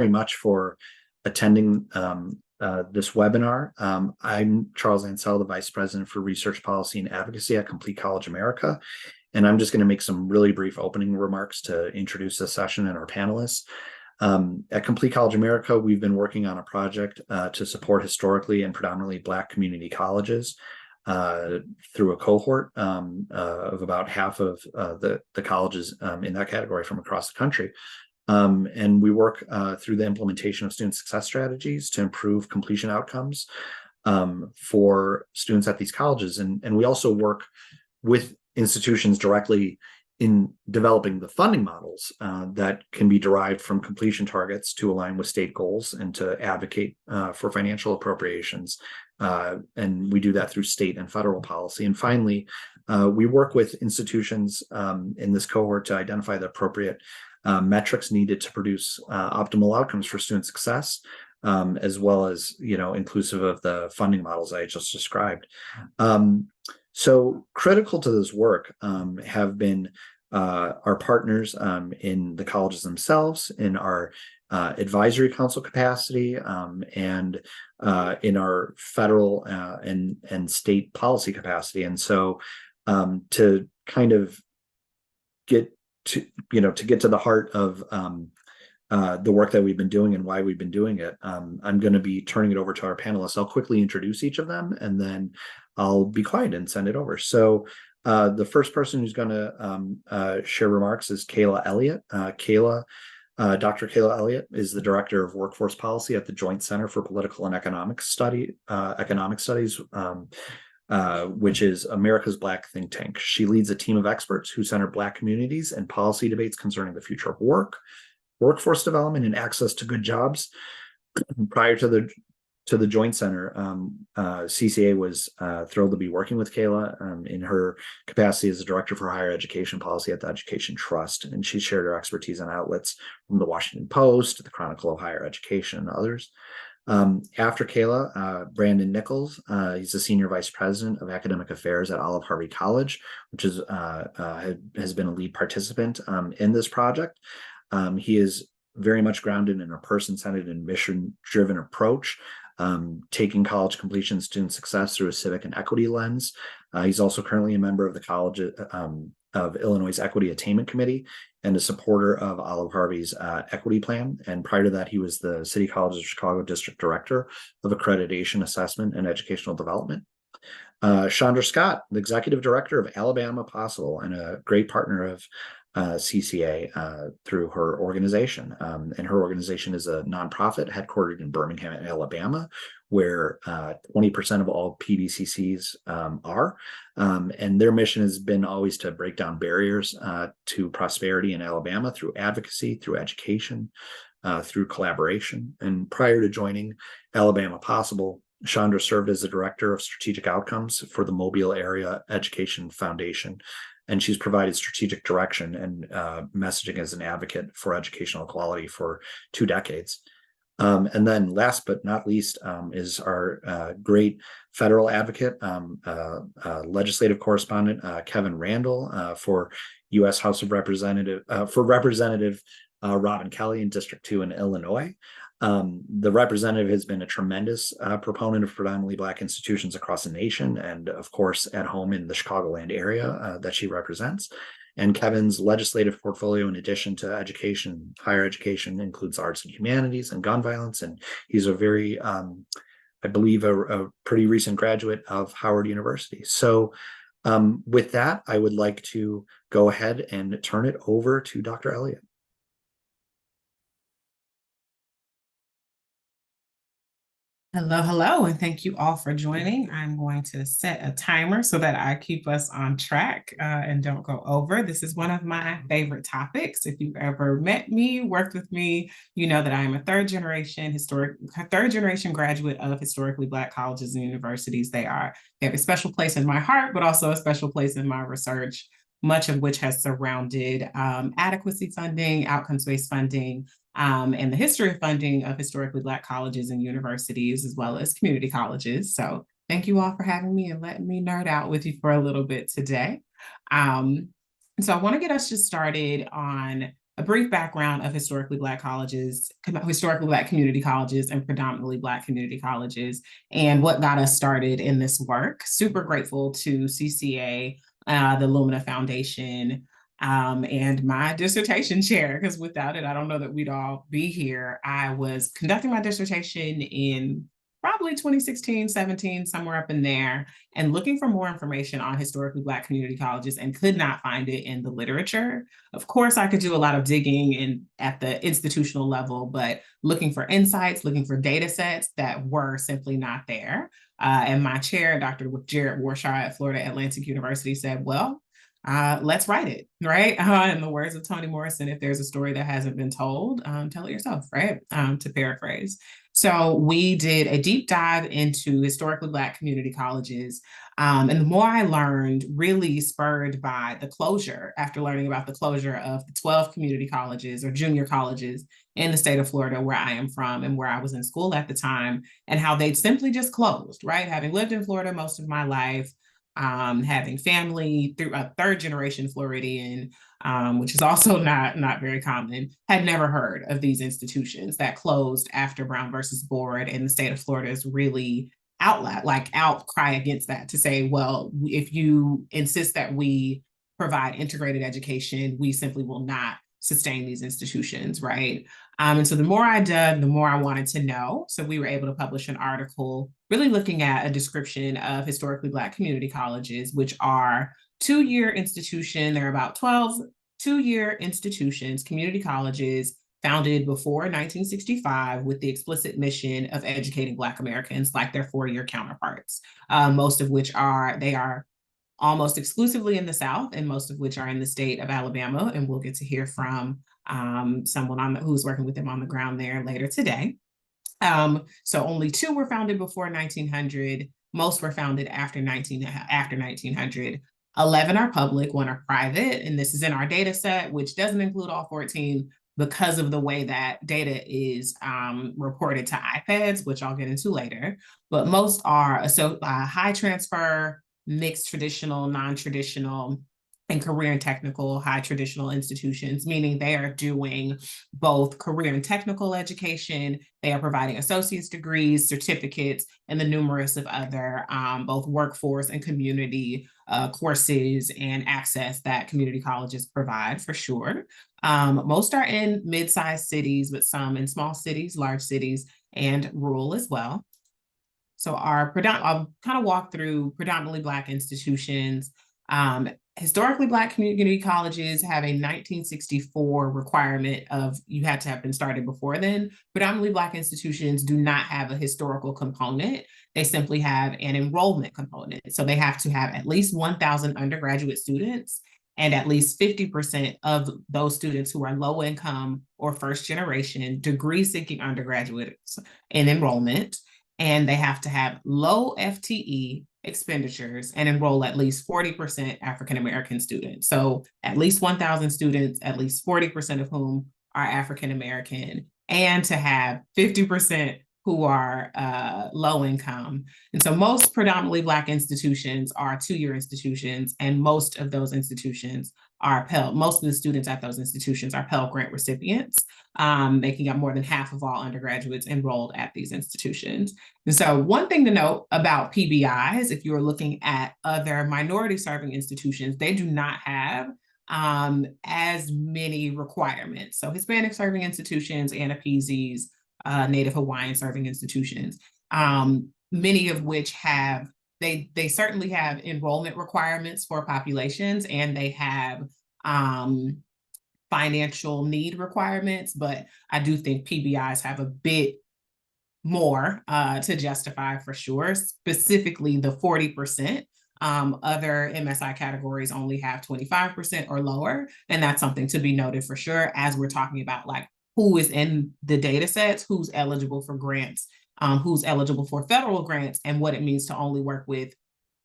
very much for attending this webinar. I'm Charles Ansell, the Vice President for Research Policy and Advocacy at Complete College America. And I'm just going to make some really brief opening remarks to introduce this session and our panelists. At Complete College America, we've been working on a project to support historically and predominantly Black community colleges through a cohort of about half of the colleges in that category from across the country. And we work through the implementation of student success strategies to improve completion outcomes for students at these colleges. And we also work with institutions directly in developing the funding models that can be derived from completion targets to align with state goals and to advocate for financial appropriations. And we do that through state and federal policy. And finally, we work with institutions in this cohort to identify the appropriate metrics needed to produce optimal outcomes for student success, as well as, inclusive of the funding models I just described. So critical to this work have been our partners in the colleges themselves, in our advisory council capacity, and in our federal and state policy capacity. And so to kind of get to the heart of the work that we've been doing and why we've been doing it, I'm going to be turning it over to our panelists. I'll quickly introduce each of them, and then I'll be quiet and send it over. So the first person who's going to share remarks is Kayla Elliott. Dr. Kayla Elliott is the Director of Workforce Policy at the Joint Center for Political and Economic Studies, which is America's Black think tank. She leads a team of experts who center Black communities and policy debates concerning the future of work, workforce development, and access to good jobs. Prior to the Joint Center, CCA was thrilled to be working with Kayla in her capacity as the Director for Higher Education Policy at the Education Trust, and she shared her expertise on outlets from the Washington Post, the Chronicle of Higher Education, and others. After Kayla, Brandon Nichols, he's the Senior Vice President of Academic Affairs at Olive-Harvey College, which has been a lead participant in this project. He is very much grounded in a person-centered and mission-driven approach, taking college completion student success through a civic and equity lens. He's also currently a member of the College of Illinois' Equity Attainment Committee and a supporter of Olive-Harvey's equity plan. And prior to that, he was the City College of Chicago District Director of Accreditation, Assessment, and Educational Development. Chandra Scott, the Executive Director of Alabama Possible and a great partner of CCA through her organization. And her organization is a nonprofit headquartered in Birmingham, Alabama, where 20% of all PBCCs are. And their mission has been always to break down barriers to prosperity in Alabama through advocacy, through education, through collaboration. And prior to joining Alabama Possible, Chandra served as the Director of Strategic Outcomes for the Mobile Area Education Foundation, and she's provided strategic direction and messaging as an advocate for educational equality for 2 decades. And then last but not least is our great federal advocate, legislative correspondent, Kevin Randle, for U.S. House of Representative, Robin Kelly in District 2 in Illinois. The representative has been a tremendous proponent of predominantly Black institutions across the nation, and of course at home in the Chicagoland area that she represents. And Kevin's legislative portfolio, in addition to education, higher education, includes arts and humanities and gun violence. And he's a very, I believe, a pretty recent graduate of Howard University. So with that, I would like to go ahead and turn it over to Dr. Elliott. Hello, and thank you all for joining. I'm going to set a timer so that I keep us on track and don't go over. This is one of my favorite topics. If you've ever met me, worked with me, you know that I am a third generation graduate of historically Black colleges and universities. They have a special place in my heart, but also a special place in my research, much of which has surrounded adequacy funding, outcomes-based funding, and the history of funding of historically Black colleges and universities, as well as community colleges. So thank you all for having me and letting me nerd out with you for a little bit today. So I want to get us just started on a brief background of historically Black colleges, historically Black community colleges, and predominantly Black community colleges, and what got us started in this work. Super grateful to CCA, the Lumina Foundation, and my dissertation chair, because without it, I don't know that we'd all be here. I was conducting my dissertation in probably 2016, 17, somewhere up in there, and looking for more information on historically Black community colleges and could not find it in the literature. Of course, I could do a lot of digging at the institutional level, but looking for insights, looking for data sets that were simply not there. And my chair, Dr. Jared Warshaw at Florida Atlantic University, said, well, let's write it, right? In the words of Toni Morrison, if there's a story that hasn't been told, tell it yourself, right? To paraphrase. So we did a deep dive into historically Black community colleges. And the more I learned, really spurred by the closure, after learning about the closure of the 12 community colleges or junior colleges in the state of Florida, where I am from and where I was in school at the time, and how they'd simply just closed, right? Having lived in Florida most of my life, having family through a third generation Floridian, which is also not very common, had never heard of these institutions that closed after Brown versus Board, and the state of Florida is really outcry against that, to say, well, if you insist that we provide integrated education, we simply will not sustain these institutions, right? And so the more I dug, the more I wanted to know. So we were able to publish an article really looking at a description of historically Black community colleges, which are two-year institution. There are about 12 two-year institutions, community colleges, founded before 1965 with the explicit mission of educating Black Americans like their four-year counterparts, most of which they are almost exclusively in the South, and most of which are in the state of Alabama. And we'll get to hear from someone who's working with them on the ground there later today. So only two were founded before 1900. Most were founded after 1900. 11 are public, one are private, and this is in our data set, which doesn't include all 14 because of the way that data is reported to iPads, which I'll get into later. But most are high transfer, mixed traditional, non-traditional, and career and technical high traditional institutions, meaning they are doing both career and technical education. They are providing associate's degrees, certificates, and the numerous of other both workforce and community courses and access that community colleges provide, for sure. Most are in mid-sized cities, but some in small cities, large cities, and rural as well. So I'll kind of walk through predominantly Black institutions. Historically Black community colleges have a 1964 requirement of you had to have been started before then. Predominantly Black institutions do not have a historical component. They simply have an enrollment component. So they have to have at least 1,000 undergraduate students, and at least 50% of those students who are low income or first generation degree seeking undergraduates in enrollment. And they have to have low FTE expenditures and enroll at least 40% African-American students. So at least 1,000 students, at least 40% of whom are African-American, and to have 50% who are low income. And so most predominantly Black institutions are two-year institutions, and most of those institutions are Pell. Most of the students at those institutions are Pell Grant recipients, making up more than half of all undergraduates enrolled at these institutions. And so one thing to note about PBIs, if you're looking at other minority serving institutions, they do not have as many requirements. So Hispanic serving institutions, ANAPZs, Native Hawaiian serving institutions, many of which they certainly have enrollment requirements for populations, and they have financial need requirements, but I do think PBIs have a bit more to justify, for sure, specifically the 40%. Other MSI categories only have 25% or lower, and that's something to be noted for sure as we're talking about like who is in the data sets, who's eligible for grants, who's eligible for federal grants, and what it means to only work with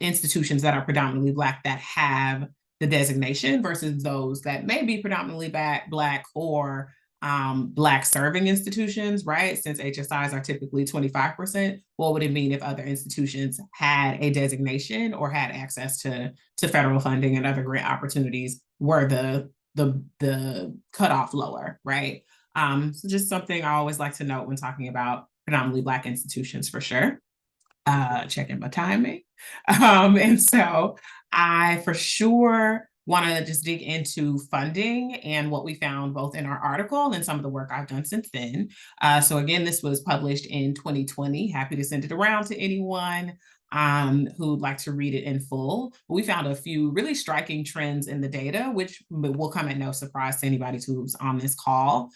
institutions that are predominantly Black that have the designation versus those that may be predominantly Black or Black serving institutions, right? Since HSIs are typically 25%, what would it mean if other institutions had a designation or had access to federal funding and other grant opportunities were the the cutoff lower, right? So just something I always like to note when talking about predominantly Black institutions for sure. Checking my timing. And so I for sure want to just dig into funding and what we found both in our article and some of the work I've done since then. So again, this was published in 2020. Happy to send it around to anyone who'd like to read it in full. We found a few really striking trends in the data, which will come at no surprise to anybody who's on this call.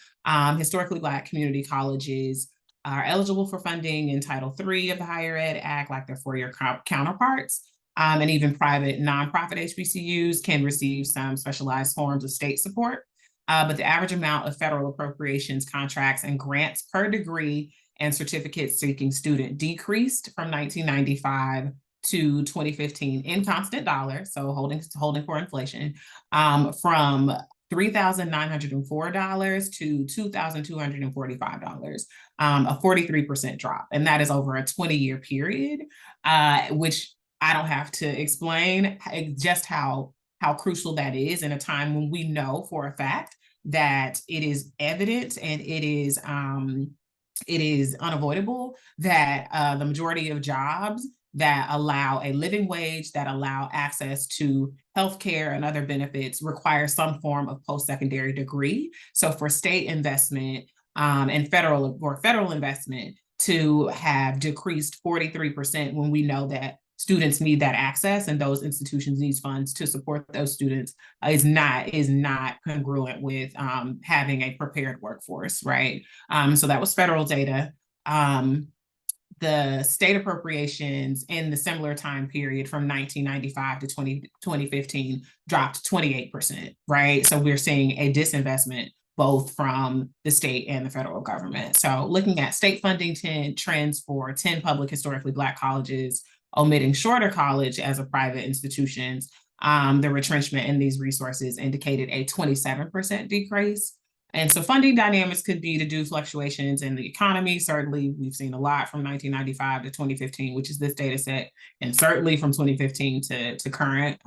Historically Black community colleges are eligible for funding in Title III of the Higher Ed Act, like their four-year counterparts. And even private nonprofit HBCUs can receive some specialized forms of state support. But the average amount of federal appropriations, contracts, and grants per degree and certificate seeking student decreased from 1995 to 2015 in constant dollars, so holding for inflation, from $3,904 to $2,245, a 43% drop. And that is over a 20-year period, which I don't have to explain just how crucial that is in a time when we know for a fact that it is evident and it is unavoidable that the majority of jobs that allow a living wage, that allow access to healthcare and other benefits require some form of post-secondary degree. So for state investment and federal investment to have decreased 43% when we know that students need that access and those institutions need funds to support those students is not congruent with having a prepared workforce, right? So that was federal data. The state appropriations in the similar time period from 1995 to 2015 dropped 28%, right? So we're seeing a disinvestment both from the state and the federal government. So looking at state funding trends for 10 public historically Black colleges, omitting shorter college as a private institutions, the retrenchment in these resources indicated a 27% decrease. And so funding dynamics could be due to fluctuations in the economy. Certainly, we've seen a lot from 1995 to 2015, which is this data set, and certainly from 2015 to current.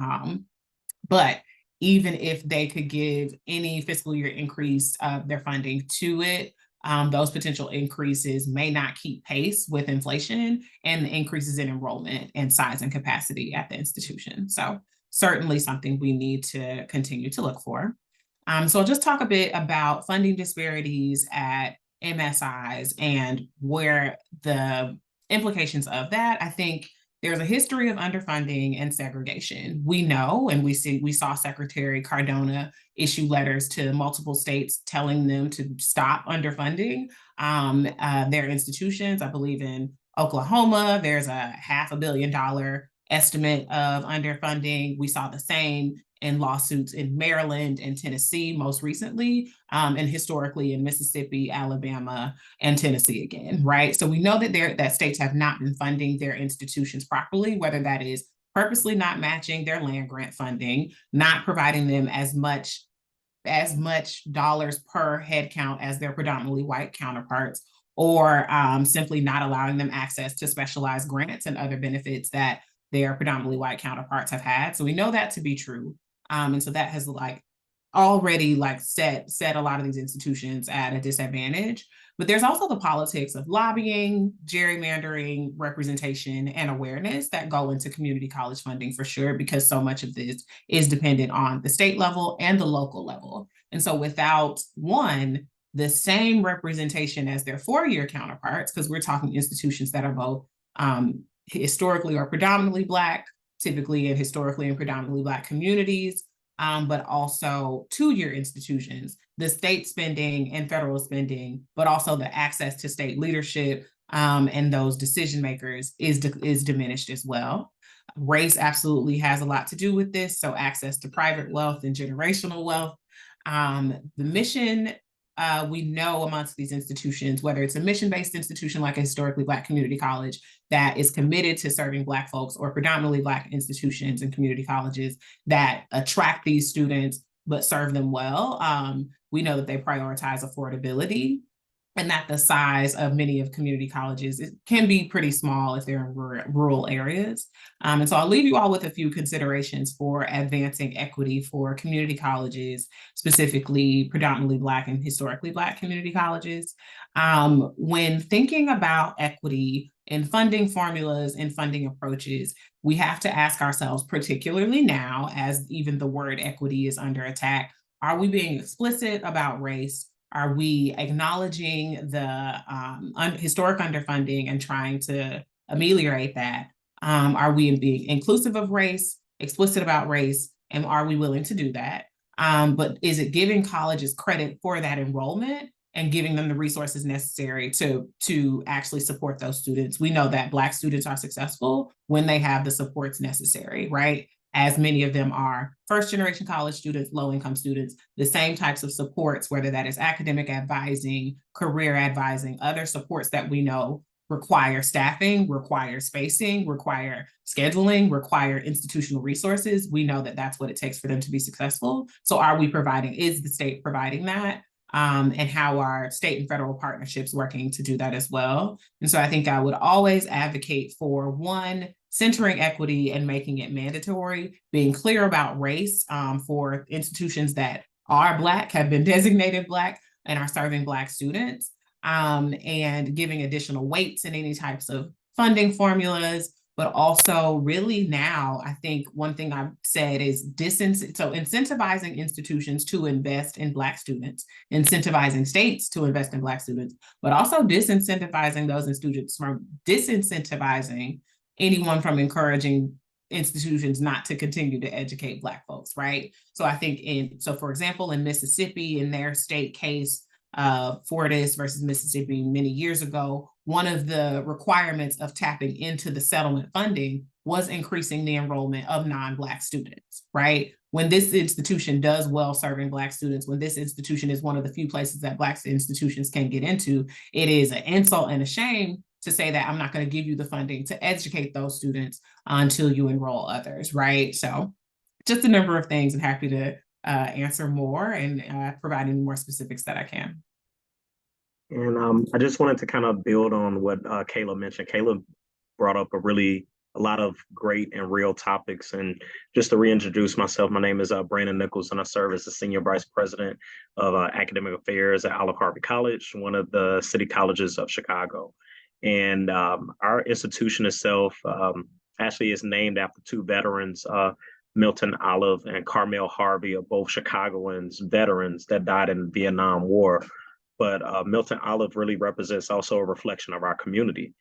But even if they could give any fiscal year increase of their funding to it, those potential increases may not keep pace with inflation and the increases in enrollment and size and capacity at the institution. So certainly something we need to continue to look for. So I'll just talk a bit about funding disparities at MSIs and where the implications of that. I think there's a history of underfunding and segregation. We know, and we saw Secretary Cardona issue letters to multiple states telling them to stop underfunding their institutions. I believe in Oklahoma, there's a $500 million estimate of underfunding. We saw the same in lawsuits in Maryland and Tennessee most recently, and historically in Mississippi, Alabama, and Tennessee again, right? So we know that states have not been funding their institutions properly, whether that is purposely not matching their land grant funding, not providing them as much dollars per head count as their predominantly white counterparts, or simply not allowing them access to specialized grants and other benefits that their predominantly white counterparts have had. So we know that to be true. And so that has already set a lot of these institutions at a disadvantage. But there's also the politics of lobbying, gerrymandering, representation, and awareness that go into community college funding for sure, because so much of this is dependent on the state level and the local level. And so without the same representation as their four-year counterparts, because we're talking institutions that are both historically or predominantly Black, typically in historically and predominantly Black communities, but also two-year institutions, the state spending and federal spending, but also the access to state leadership and those decision makers is diminished as well. Race absolutely has a lot to do with this. So access to private wealth and generational wealth. The mission, we know amongst these institutions, whether it's a mission-based institution like a historically Black community college that is committed to serving Black folks, or predominantly Black institutions and community colleges that attract these students but serve them well, we know that they prioritize affordability. and that the size of many of community colleges, it can be pretty small if they're in rural areas. And so I'll leave you all with a few considerations for advancing equity for community colleges, specifically predominantly Black and historically Black community colleges. When thinking about equity in funding formulas and funding approaches, we have to ask ourselves, particularly now, as even the word equity is under attack, are we being explicit about race? Are we acknowledging the historic underfunding and trying to ameliorate that? Are we being inclusive of race, explicit about race, and are we willing to do that? But is it giving colleges credit for that enrollment and giving them the resources necessary to actually support those students? We know that Black students are successful when they have the supports necessary, right? As many of them are first-generation college students, low-income students, the same types of supports, whether that is academic advising, career advising, other supports that we know require staffing, require spacing, require scheduling, require institutional resources. We know that that's what it takes for them to be successful. So are we providing, is the state providing that? And how are state and federal partnerships working to do that as well? And so I think I would always advocate for, one, centering equity and making it mandatory, being clear about race for institutions that are Black, have been designated Black, and are serving Black students, and giving additional weights in any types of funding formulas. But also really now, I think one thing I've said is incentivizing institutions to invest in Black students, incentivizing states to invest in Black students, but also disincentivizing those students from disincentivizing anyone from encouraging institutions not to continue to educate Black folks, right? So I think for example, in Mississippi, in their state case, Fortis versus Mississippi many years ago, one of the requirements of tapping into the settlement funding was increasing the enrollment of non-Black students, right? When this institution does well serving Black students, when this institution is one of the few places that Black institutions can get into, it is an insult and a shame to say that I'm not going to give you the funding to educate those students until you enroll others, right? So just a number of things, and happy to answer more and provide any more specifics that I can. And I just wanted to kind of build on what Kayla mentioned. Kayla brought up a lot of great and real topics. And just to reintroduce myself, my name is Brandon Nichols, and I serve as the Senior Vice President of Academic Affairs at Olive-Harvey College, one of the city colleges of Chicago. And our institution itself actually is named after two veterans, Milton Olive and Carmel Harvey, are both Chicagoans, veterans that died in the Vietnam War. But Milton Olive really represents also a reflection of our community.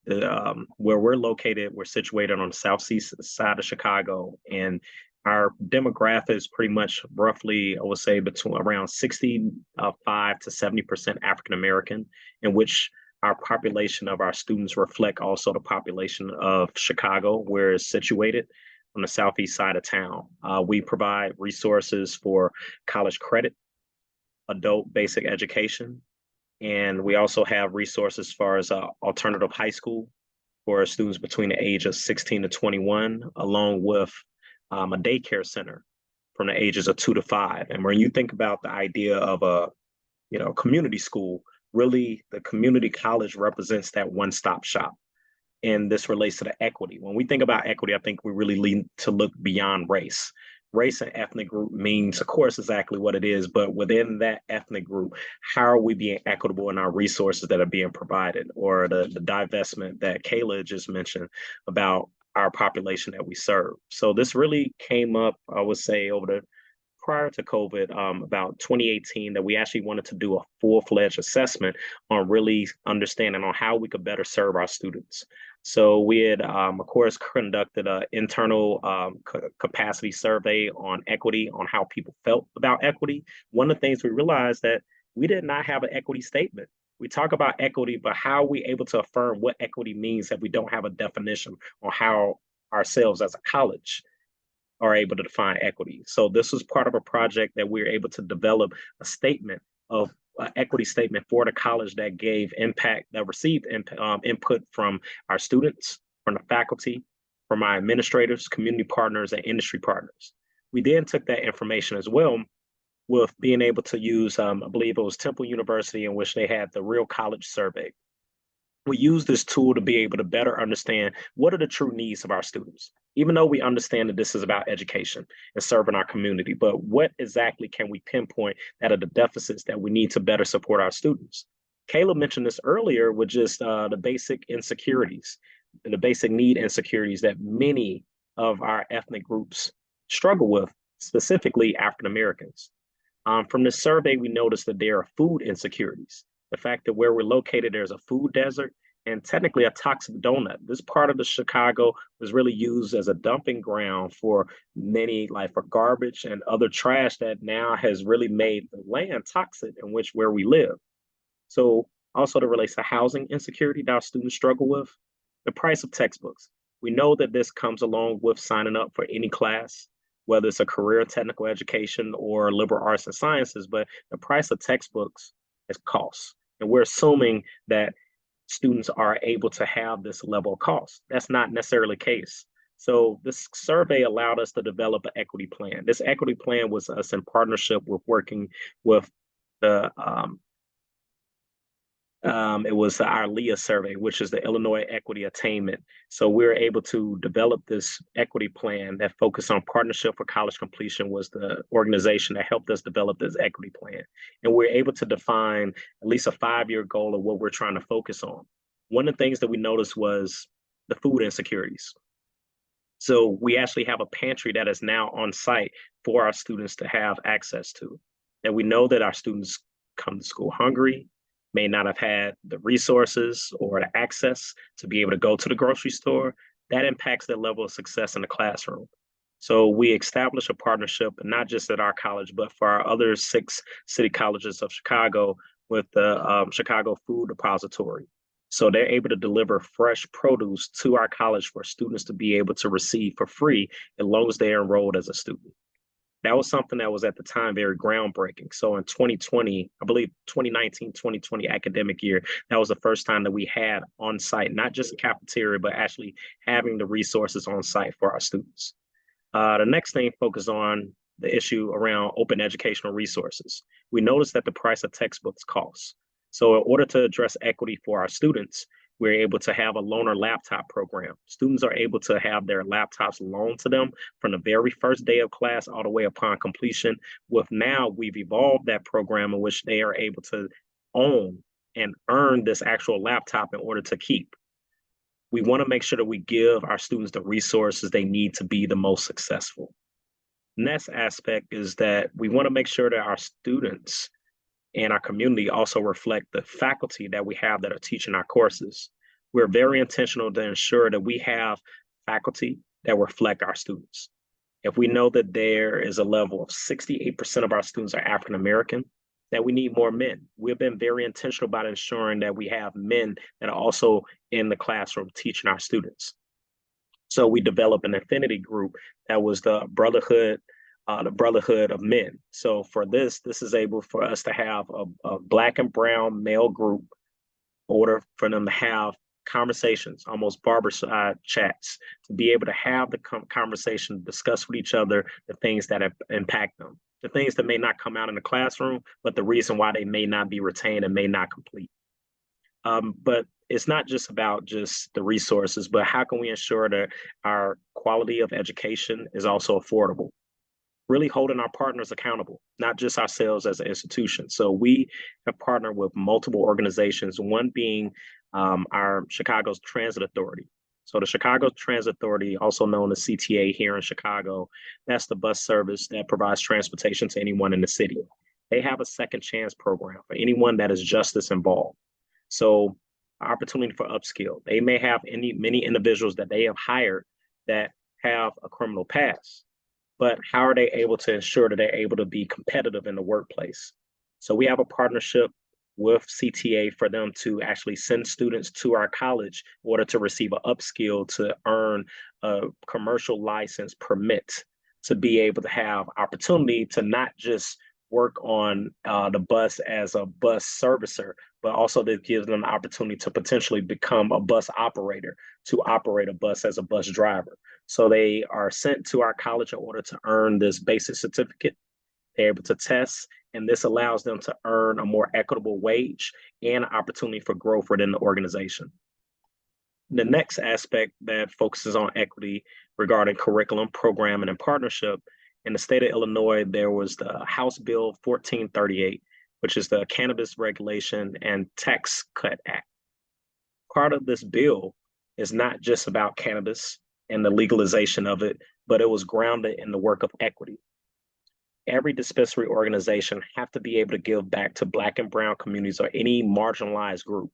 Where we're located, we're situated on the southeast side of Chicago, and our demographic is pretty much roughly, I would say, between around 65 to 70% African American, in which our population of our students reflect also the population of Chicago, where it's situated on the southeast side of town. We provide resources for college credit, adult basic education, and we also have resources as far as alternative high school for students between the age of 16 to 21, along with a daycare center from the ages of 2 to 5. And when you think about the idea of a community school, really the community college represents that one-stop shop. And this relates to the equity. When we think about equity, I think we really need to look beyond race. Race and ethnic group means, of course, exactly what it is, but within that ethnic group, how are we being equitable in our resources that are being provided, or the divestment that Kayla just mentioned about our population that we serve. So this really came up, I would say, prior to COVID, about 2018, that we actually wanted to do a full-fledged assessment on really understanding on how we could better serve our students. So we had, of course, conducted an internal capacity survey on equity, on how people felt about equity. One of the things we realized that we did not have an equity statement. We talk about equity, but how are we able to affirm what equity means if we don't have a definition on how ourselves as a college are able to define equity? So this was part of a project that we were able to develop a statement of equity statement for the college that gave impact, that received input from our students, from the faculty, from our administrators, community partners, and industry partners. We then took that information as well with being able to use, I believe it was Temple University, in which they had the Real College Survey. We use this tool to be able to better understand what are the true needs of our students, even though we understand that this is about education and serving our community. But what exactly can we pinpoint that are the deficits that we need to better support our students? Kayla mentioned this earlier with just the basic insecurities, the basic need insecurities that many of our ethnic groups struggle with, specifically African Americans. From this survey, we noticed that there are food insecurities. The fact that where we're located, there's a food desert and technically a toxic donut. This part of the Chicago was really used as a dumping ground for many, like for garbage and other trash that now has really made the land toxic in which where we live. So also that relates to housing insecurity that our students struggle with, the price of textbooks. We know that this comes along with signing up for any class, whether it's a career technical education or liberal arts and sciences, but the price of textbooks is cost. And we're assuming that students are able to have this level of cost. That's not necessarily the case. So this survey allowed us to develop an equity plan. This equity plan was us in partnership with working with the it was our LEA survey, which is the Illinois Equity Attainment. So we were able to develop this equity plan that focused on partnership for college completion was the organization that helped us develop this equity plan. And we're able to define at least a 5-year goal of what we're trying to focus on. One of the things that we noticed was the food insecurities. So we actually have a pantry that is now on site for our students to have access to. And we know that our students come to school hungry, may not have had the resources or the access to be able to go to the grocery store. That impacts their level of success in the classroom. So we established a partnership, not just at our college, but for our other 6 city colleges of Chicago with the Chicago Food Depository. So they're able to deliver fresh produce to our college for students to be able to receive for free as long as they're enrolled as a student. That was something that was at the time very groundbreaking. So in 2020, I believe 2019, 2020 academic year, that was the first time that we had on site, not just a cafeteria, but actually having the resources on site for our students. The next thing focused on the issue around open educational resources. We noticed that the price of textbooks costs. So in order to address equity for our students, we're able to have a loaner laptop program. Students are able to have their laptops loaned to them from the very first day of class all the way upon completion. With now, we've evolved that program in which they are able to own and earn this actual laptop in order to keep. We want to make sure that we give our students the resources they need to be the most successful. Next aspect is that we want to make sure that our students and our community also reflect the faculty that we have that are teaching our courses. We're very intentional to ensure that we have faculty that reflect our students. If we know that there is a level of 68% of our students are African American, that we need more men. We've been very intentional about ensuring that we have men that are also in the classroom teaching our students. So we developed an affinity group that was the Brotherhood of Men. So for this is able for us to have a Black and brown male group in order for them to have conversations, almost barbershop chats, to be able to have the conversation, discuss with each other the things that impact them, the things that may not come out in the classroom, but the reason why they may not be retained and may not complete. But it's not just about just the resources, but how can we ensure that our quality of education is also affordable? Really holding our partners accountable, not just ourselves as an institution. So we have partnered with multiple organizations, one being our Chicago's Transit Authority. So the Chicago Transit Authority, also known as CTA here in Chicago, that's the bus service that provides transportation to anyone in the city. They have a second chance program for anyone that is justice involved. So opportunity for upskill. They may have many individuals that they have hired that have a criminal past, but how are they able to ensure that they're able to be competitive in the workplace? So we have a partnership with CTA for them to actually send students to our college in order to receive an upskill to earn a commercial license permit to be able to have opportunity to not just work on the bus as a bus servicer, but also that gives them the opportunity to potentially become a bus operator, to operate a bus as a bus driver. So they are sent to our college in order to earn this basic certificate. They're able to test, and this allows them to earn a more equitable wage and opportunity for growth within the organization. The next aspect that focuses on equity regarding curriculum, programming, and partnership, in the state of Illinois, there was the House Bill 1438, which is the Cannabis Regulation and Tax Cut Act. Part of this bill is not just about cannabis and the legalization of it, but it was grounded in the work of equity. Every dispensary organization have to be able to give back to Black and Brown communities or any marginalized group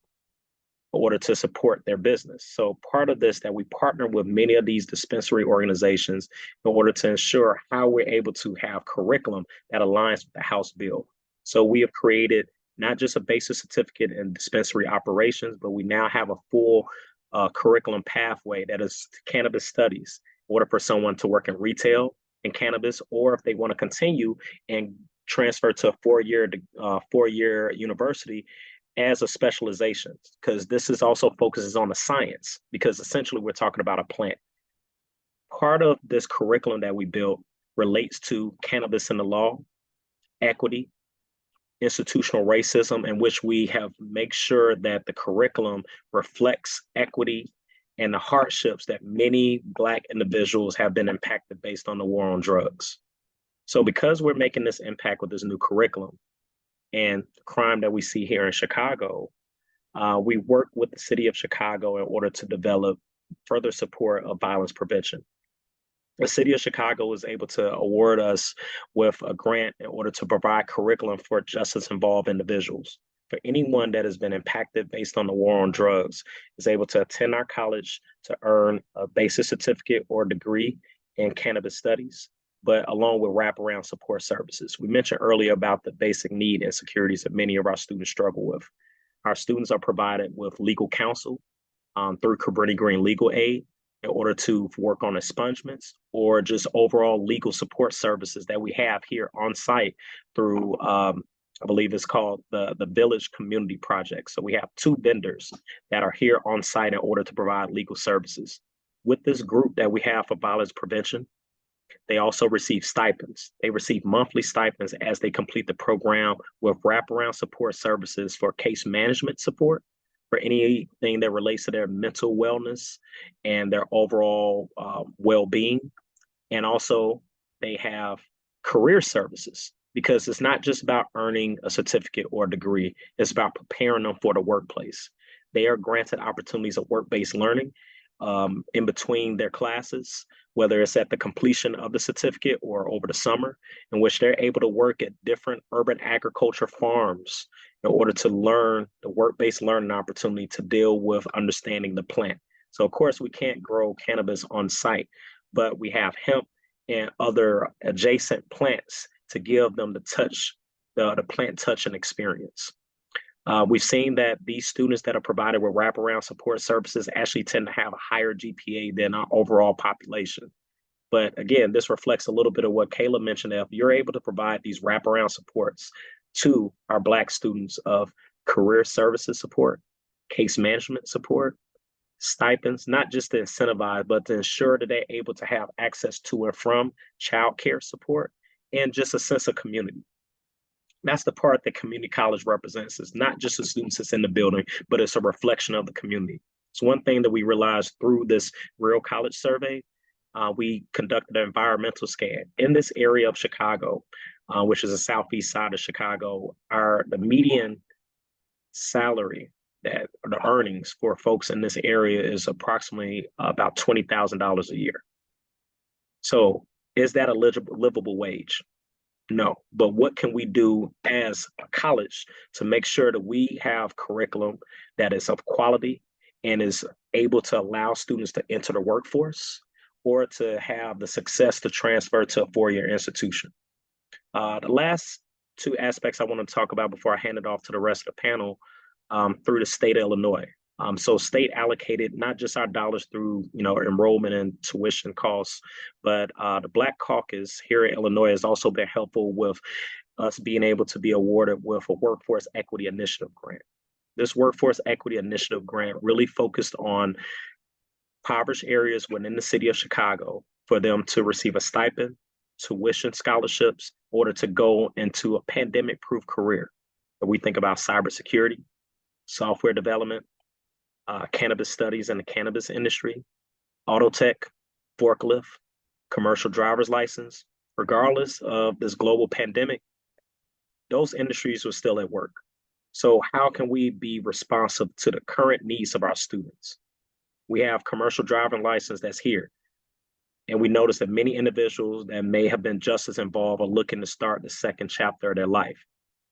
in order to support their business. So part of this, that we partner with many of these dispensary organizations in order to ensure how we're able to have curriculum that aligns with the House bill. So we have created not just a basic certificate in dispensary operations, but we now have a full curriculum pathway that is cannabis studies in order for someone to work in retail in cannabis, or if they want to continue and transfer to a four-year university as a specialization, because this is also focuses on the science, because essentially we're talking about a plant. Part of this curriculum that we built relates to cannabis in the law, equity, institutional racism, in which we have make sure that the curriculum reflects equity and the hardships that many Black individuals have been impacted based on the war on drugs. So because we're making this impact with this new curriculum and the crime that we see here in Chicago, we work with the city of Chicago in order to develop further support of violence prevention. The city of Chicago was able to award us with a grant in order to provide curriculum for justice-involved individuals. For anyone that has been impacted based on the war on drugs is able to attend our college to earn a basic certificate or degree in cannabis studies, but along with wraparound support services. We mentioned earlier about the basic need insecurities that many of our students struggle with. Our students are provided with legal counsel through Cabrini Green Legal Aid in order to work on expungements or just overall legal support services that we have here on site through, I believe it's called the Village Community Project. So we have 2 vendors that are here on site in order to provide legal services. With this group that we have for violence prevention, they also receive stipends. They receive monthly stipends as they complete the program with wraparound support services for case management support, for anything that relates to their mental wellness and their overall well-being. And also they have career services, because it's not just about earning a certificate or a degree, it's about preparing them for the workplace. They are granted opportunities of work-based learning in between their classes, whether it's at the completion of the certificate or over the summer, in which they're able to work at different urban agriculture farms in order to learn the work-based learning opportunity to deal with understanding the plant. So of course we can't grow cannabis on site, but we have hemp and other adjacent plants to give them the touch, the plant touch and experience. We've seen that these students that are provided with wraparound support services actually tend to have a higher GPA than our overall population. But again, this reflects a little bit of what Kayla mentioned. If you're able to provide these wraparound supports to our Black students of career services support, case management support, stipends, not just to incentivize, but to ensure that they're able to have access to and from childcare support and just a sense of community. That's the part that community college represents. It's not just the students that's in the building, but it's a reflection of the community. It's one thing that we realized through this Real College survey. We conducted an environmental scan in this area of Chicago, which is the southeast side of Chicago. The median salary that or the earnings for folks in this area is approximately about $20,000 a year. So is that a livable wage? No, but what can we do as a college to make sure that we have curriculum that is of quality and is able to allow students to enter the workforce or to have the success to transfer to a 4-year institution? The last 2 aspects I want to talk about before I hand it off to the rest of the panel through the state of Illinois. So state allocated not just our dollars through enrollment and tuition costs, but the Black Caucus here in Illinois has also been helpful with us being able to be awarded with a Workforce Equity Initiative grant. This Workforce Equity Initiative grant really focused on impoverished areas within the city of Chicago for them to receive a stipend tuition scholarships in order to go into a pandemic-proof career. But we think about cybersecurity, software development, cannabis studies in the cannabis industry, auto tech, forklift, commercial driver's license. Regardless of this global pandemic, those industries were still at work. So how can we be responsive to the current needs of our students? We have commercial driving license that's here. And we notice that many individuals that may have been just as involved are looking to start the second chapter of their life.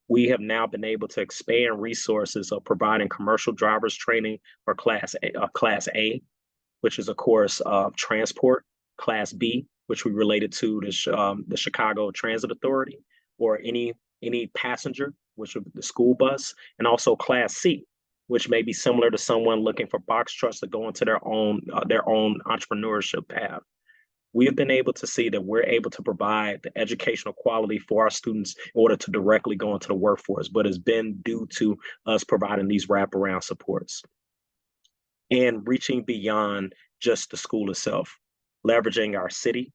We have now been able to expand resources of providing commercial driver's training for Class A, which is a course of transport, Class B, which we related to the Chicago Transit Authority, or any passenger, which would be the school bus, and also Class C, which may be similar to someone looking for box trucks to go into their own entrepreneurship path. We have been able to see that we're able to provide the educational quality for our students in order to directly go into the workforce, but it's been due to us providing these wraparound supports and reaching beyond just the school itself, leveraging our city,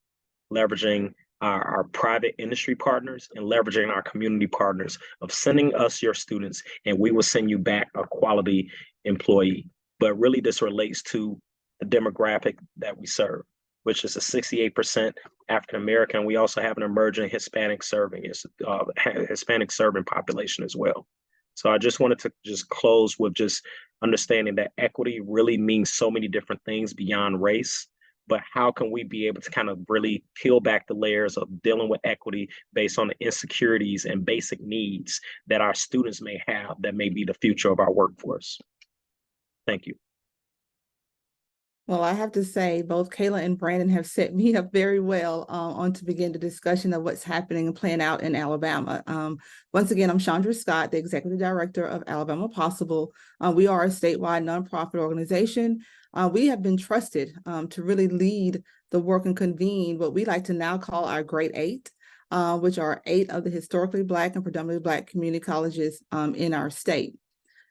leveraging our private industry partners, and leveraging our community partners of sending us your students, and we will send you back a quality employee. But really this relates to the demographic that we serve, which is a 68% African-American. We also have an emerging Hispanic serving population as well. So I just wanted to just close with just understanding that equity really means so many different things beyond race, but how can we be able to kind of really peel back the layers of dealing with equity based on the insecurities and basic needs that our students may have that may be the future of our workforce? Thank you. Well, I have to say, both Kayla and Brandon have set me up very well on to begin the discussion of what's happening and playing out in Alabama. Once again, I'm Chandra Scott, the Executive Director of Alabama Possible. We are a statewide nonprofit organization. We have been trusted to really lead the work and convene what we like to now call our Great Eight, which are 8 of the historically Black and predominantly Black community colleges in our state.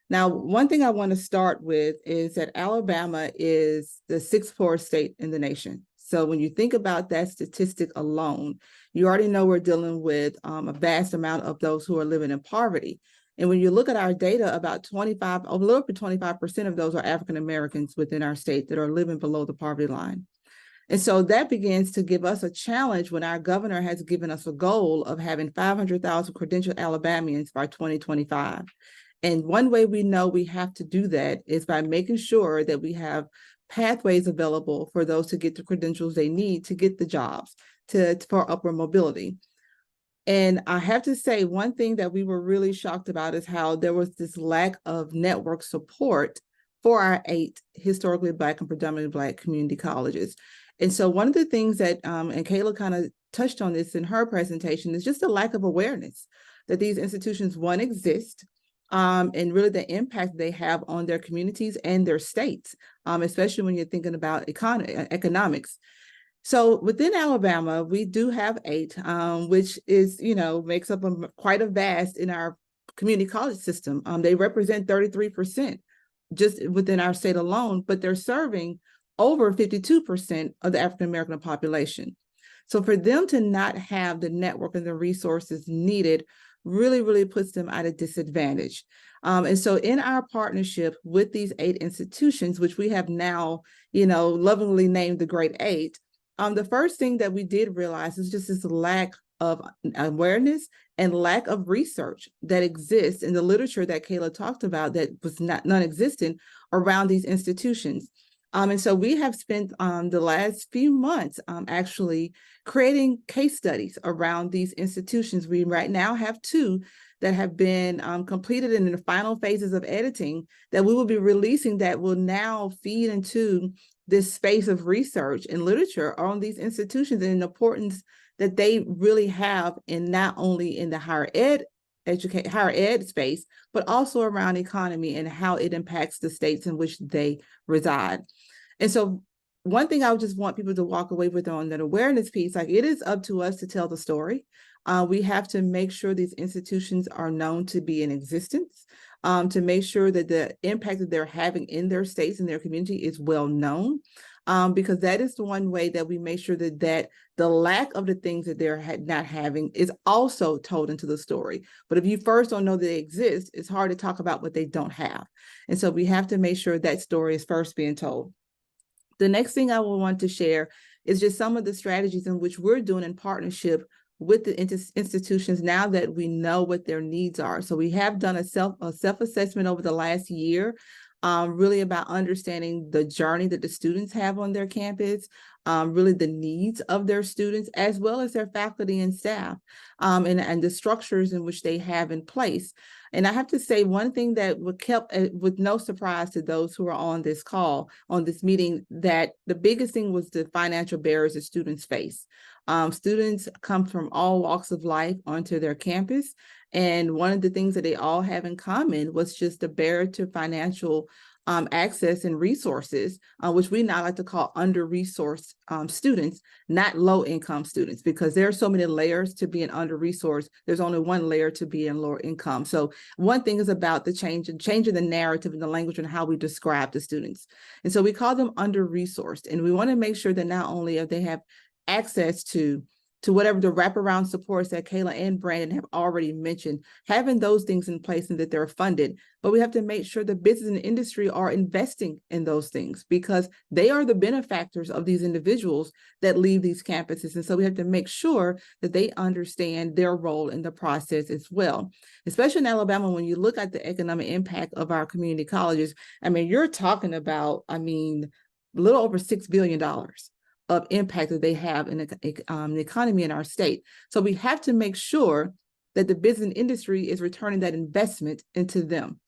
Now, one thing I want to start with is that Alabama is the 6th poorest state in the nation. So when you think about that statistic alone, you already know we're dealing with a vast amount of those who are living in poverty. And when you look at our data, about a little over 25% of those are African Americans within our state that are living below the poverty line. And so that begins to give us a challenge when our governor has given us a goal of having 500,000 credentialed Alabamians by 2025. And one way we know we have to do that is by making sure that we have pathways available for those to get the credentials they need to get the jobs, for upward mobility. And I have to say, one thing that we were really shocked about is how there was this lack of network support for our 8 historically Black and predominantly Black community colleges. And so one of the things that, and Kayla kind of touched on this in her presentation, is just a lack of awareness that these institutions, one, exist, and really the impact they have on their communities and their states, especially when you're thinking about economics. So within Alabama, we do have 8, which is, makes up quite a vast in our community college system. They represent 33% just within our state alone, but they're serving over 52% of the African-American population. So for them to not have the network and the resources needed really puts them at a disadvantage. And so in our partnership with these 8 institutions, which we have now, lovingly named the Great 8, the first thing that we did realize is just this lack of awareness and lack of research that exists in the literature that Kayla talked about that was non-existent around these institutions. And so we have spent the last few months actually creating case studies around these institutions. We right now have 2 that have been completed and in the final phases of editing that we will be releasing that will now feed into this space of research and literature on these institutions and the importance that they really have in not only in the higher ed space, but also around economy and how it impacts the states in which they reside. And so one thing I would just want people to walk away with on that awareness piece, like it is up to us to tell the story. We have to make sure these institutions are known to be in existence, to make sure that the impact that they're having in their states and their community is well known. because that is the one way that we make sure that the lack of the things that they're not having is also told into the story. But if you first don't know that they exist, it's hard to talk about what they don't have. And so we have to make sure that story is first being told. The next thing I will want to share is just some of the strategies in which we're doing in partnership with the institutions now that we know what their needs are. So we have done a self-assessment over the last year, really about understanding the journey that the students have on their campus, really the needs of their students, as well as their faculty and staff, and the structures in which they have in place. And I have to say, one thing that kept with no surprise to those who are on this call, on this meeting, that the biggest thing was the financial barriers that students face. Students come from all walks of life onto their campus. And one of the things that they all have in common was just the barrier to financial access and resources, which we now like to call under-resourced students, not low-income students, because there are so many layers to being under-resourced. There's only one layer to be in lower income. So one thing is about the changing the narrative and the language and how we describe the students. And so we call them under-resourced. And we want to make sure that not only if they have access to whatever the wraparound supports that Kayla and Brandon have already mentioned, having those things in place and that they're funded. But we have to make sure the business and industry are investing in those things, because they are the benefactors of these individuals that leave these campuses. And so we have to make sure that they understand their role in the process as well. Especially in Alabama, when you look at the economic impact of our community colleges, I mean, you're talking about, a little over $6 billion of impact that they have in the economy in our state. So we have to make sure that the business industry is returning that investment into them.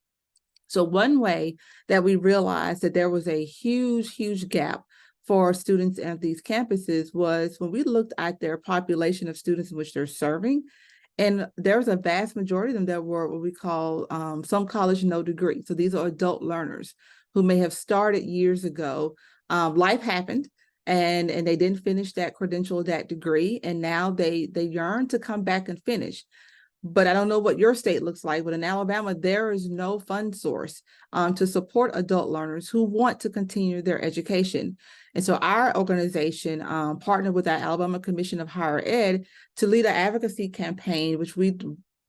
So one way that we realized that there was a huge gap for students at these campuses was when we looked at their population of students in which they're serving. And there's a vast majority of them that were what we call some college no degree. So these are adult learners who may have started years ago. Life happened. And they didn't finish that credential, that degree, and now they yearn to come back and finish. But I don't know what your state looks like, but in Alabama, there is no fund source to support adult learners who want to continue their education. And so our organization partnered with our Alabama Commission of Higher Ed to lead an advocacy campaign, which we,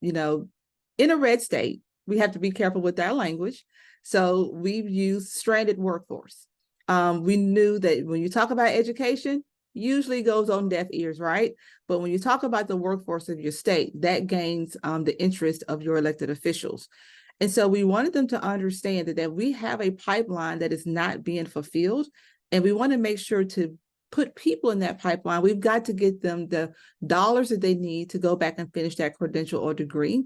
in a red state, we have to be careful with our language. So we've used stranded workforce. We knew that when you talk about education, usually goes on deaf ears, right? But when you talk about the workforce of your state, that gains the interest of your elected officials. And so we wanted them to understand that we have a pipeline that is not being fulfilled. And we want to make sure to put people in that pipeline. We've got to get them the dollars that they need to go back and finish that credential or degree.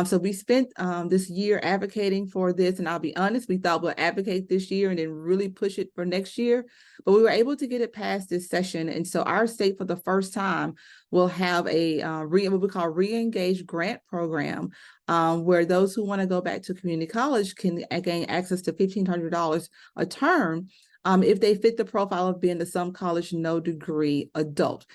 So we spent this year advocating for this, and I'll be honest, we thought we'll advocate this year and then really push it for next year, but we were able to get it past this session. And so our state, for the first time, will have a what we call re-engage grant program, where those who want to go back to community college can gain access to $1,500 a term if they fit the profile of being a some college no degree adult.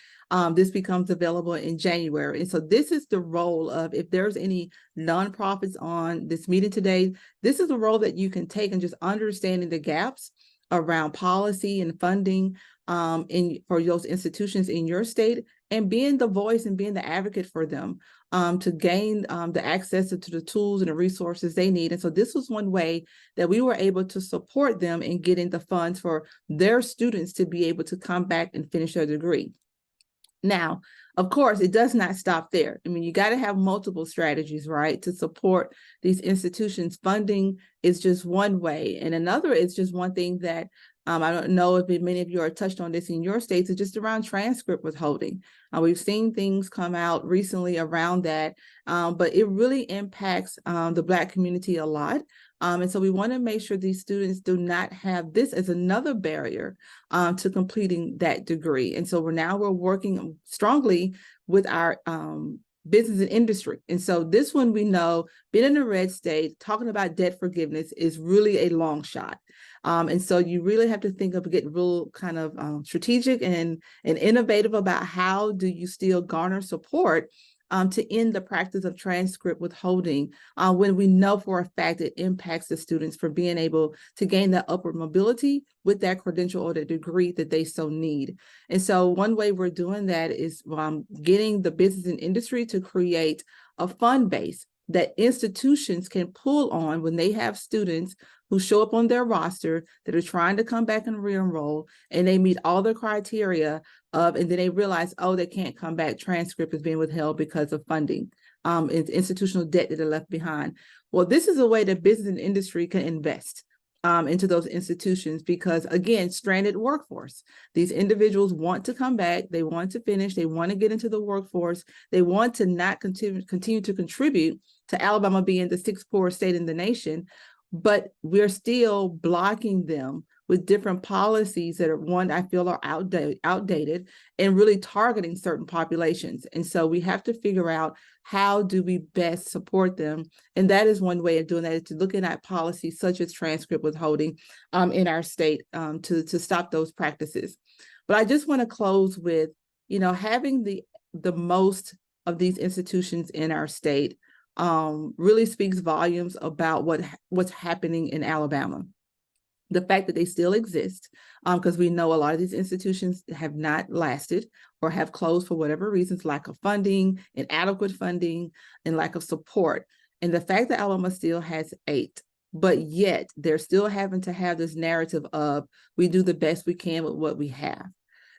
This becomes available in January. And so this is the role of, if there's any nonprofits on this meeting today, this is a role that you can take in just understanding the gaps around policy and funding for those institutions in your state, and being the voice and being the advocate for them to gain the access to the tools and the resources they need. And so this was one way that we were able to support them in getting the funds for their students to be able to come back and finish their degree. Now, of course, it does not stop there. I mean, you got to have multiple strategies, right, to support these institutions. Funding is just one way. And another is just one thing that I don't know if many of you are touched on this in your states, is just around transcript withholding. We've seen things come out recently around that, but it really impacts the Black community a lot. And so we want to make sure these students do not have this as another barrier to completing that degree. And so we're working strongly with our business and industry. And so this one, we know, being in a red state, talking about debt forgiveness is really a long shot. And so you really have to think of getting real kind of strategic and innovative about how do you still garner support to end the practice of transcript withholding when we know for a fact it impacts the students for being able to gain that upward mobility with that credential or the degree that they so need. And so one way we're doing that is getting the business and industry to create a fund base that institutions can pull on when they have students who show up on their roster that are trying to come back and re-enroll, and they meet all the criteria and then they realize, oh, they can't come back. Transcript is being withheld because of funding, institutional debt that are left behind. Well, this is a way that business and industry can invest into those institutions because, again, stranded workforce. These individuals want to come back. They want to finish. They want to get into the workforce. They want to not continue to contribute to Alabama being the sixth poorest state in the nation, but we're still blocking them with different policies that are I feel are outdated and really targeting certain populations. And so we have to figure out how do we best support them. And that is one way of doing that, is to looking at policies such as transcript withholding in our state to stop those practices. But I just want to close with, having the most of these institutions in our state really speaks volumes about what's happening in Alabama. The fact that they still exist, because we know a lot of these institutions have not lasted or have closed for whatever reasons, lack of funding, inadequate funding, and lack of support. And the fact that Alabama still has 8, but yet they're still having to have this narrative of we do the best we can with what we have.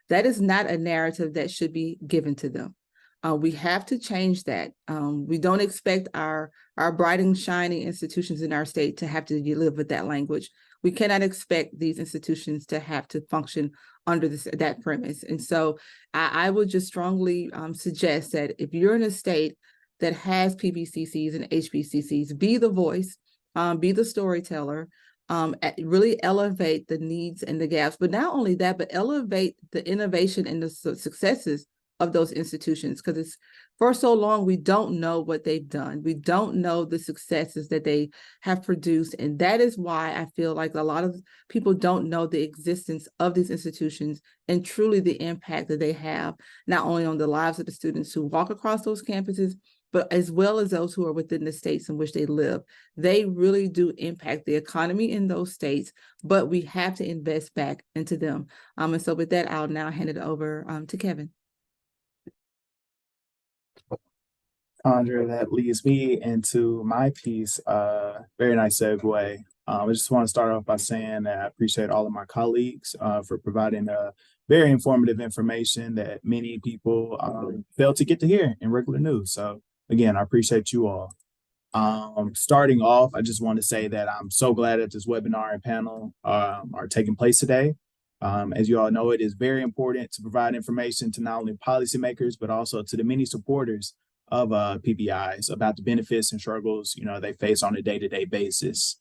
That is not a narrative that should be given to them. We have to change that. We don't expect our bright and shining institutions in our state to have to live with that language. We cannot expect these institutions to have to function under that premise. And so I would just strongly suggest that if you're in a state that has PBCCs and HBCCs, be the voice, be the storyteller, really elevate the needs and the gaps. But not only that, but elevate the innovation and the successes of those institutions, because it's for so long we don't know what they've done. We don't know the successes that they have produced. And that is why I feel like a lot of people don't know the existence of these institutions and truly the impact that they have, not only on the lives of the students who walk across those campuses, but as well as those who are within the states in which they live. They really do impact the economy in those states, but we have to invest back into them. And so with that, I'll now hand it over to Kevin. Chandra, that leads me into my piece. Very nice segue. I just want to start off by saying that I appreciate all of my colleagues for providing very informative information that many people fail to get to hear in regular news. So again, I appreciate you all. Starting off, I just want to say that I'm so glad that this webinar and panel are taking place today. As you all know, it is very important to provide information to not only policymakers, but also to the many supporters of PBIs about the benefits and struggles they face on a day-to-day basis.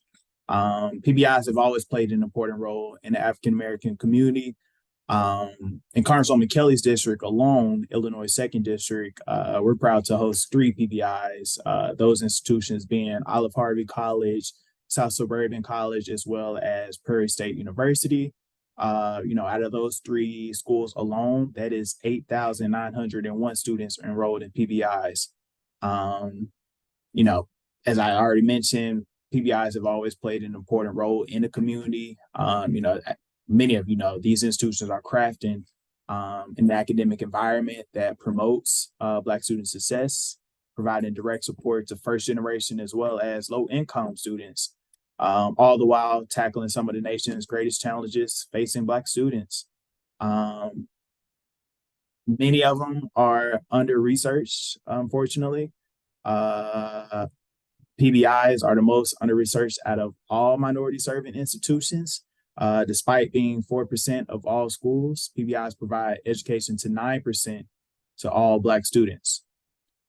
PBIs have always played an important role in the African-American community. In Congresswoman Kelly's district alone, Illinois 2nd District, we're proud to host 3 PBIs, those institutions being Olive-Harvey College, South Suburban College, as well as Prairie State University. Out of those 3 schools alone, that is 8,901 students enrolled in PBIs. As I already mentioned, PBIs have always played an important role in the community. Many of these institutions are crafting an academic environment that promotes Black student success, providing direct support to first generation as well as low-income students. All the while tackling some of the nation's greatest challenges facing Black students. Many of them are under-researched, unfortunately. PBIs are the most under-researched out of all minority-serving institutions. Despite being 4% of all schools, PBIs provide education to 9% to all Black students.